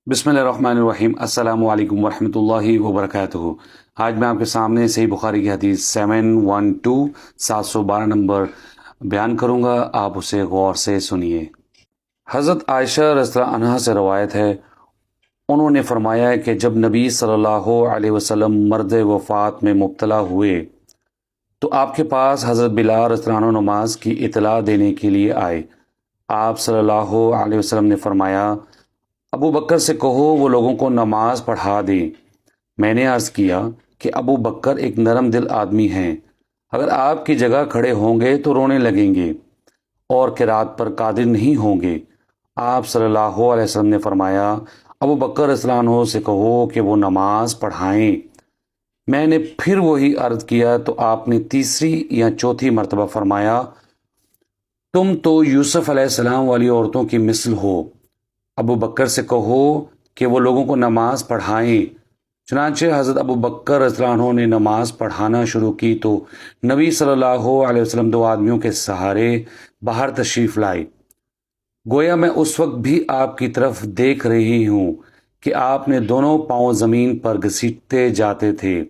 बिस्मिल्लाहिर्रहमानिर्रहीम अस्सलामु अलैकुम वरहमतुल्लाहि वबरकातुहू। आज मैं आपके सामने सही बुखारी की हदीस 712 नंबर बयान करूँगा। आप उसे गौर से सुनिए। हज़रत आयशा रज़ियल्लाहु अन्हा से रवायत है, उन्होंने फरमाया है कि जब नबी सल्लल्लाहु अलैहि वसल्लम मर्द वफ़ात में मुब्तला हुए तो आपके पास हज़रत बिलाल रज़ियल्लाहु अन्हु नमाज की इतला देने के लिए आए। आप सल्लल्लाहु अलैहि वसल्लम ने फरमाया, अबू बकर से कहो वो लोगों को नमाज पढ़ा दें। मैंने अर्ज़ किया कि अबू बकर एक नरम दिल आदमी हैं, अगर आपकी जगह खड़े होंगे तो रोने लगेंगे और किरात पर कादिर नहीं होंगे। आप सल्लल्लाहु अलैहि वसल्लम ने फरमाया, अबू बकर रज़ियल्लाहु अन्हु से कहो कि वो नमाज पढ़ाएं। मैंने फिर वही अर्ज़ किया तो आपने तीसरी या चौथी मरतबा फरमाया, तुम तो यूसुफ अलैहिस्सलाम वाली औरतों की मिसल हो। अबू बकर से कहो कि वो लोगों को नमाज पढ़ाएं। चुनांचे हज़रत अबू बकर रज़ियल्लाहु अन्हु ने नमाज पढ़ाना शुरू की तो नबी सल्लल्लाहु अलैहि वसल्लम दो आदमियों के सहारे बाहर तशरीफ़ लाए। गोया मैं उस वक्त भी आपकी तरफ देख रही हूँ कि आपने दोनों पांव ज़मीन पर घसीटते जाते थे।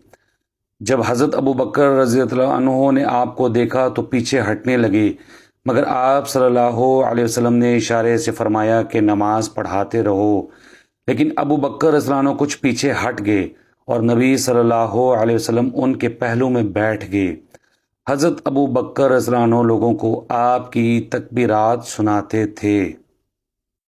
जब हज़रत अबू बकर रज़ियल्लाहु अन्हु ने आपको देखा तो पीछे हटने लगे, मगर आप सल्लल्लाहु अलैहि वसल्लम ने इशारे से फरमाया कि नमाज पढ़ाते रहो। लेकिन अबू बकर रज़ियल्लाहु अन्हु कुछ पीछे हट गए और नबी सल्लल्लाहु अलैहि वसल्लम उनके पहलू में बैठ गए। हज़रत अबू बकर रज़ियल्लाहु अन्हु लोगों को आपकी तकबीरात सुनाते थे।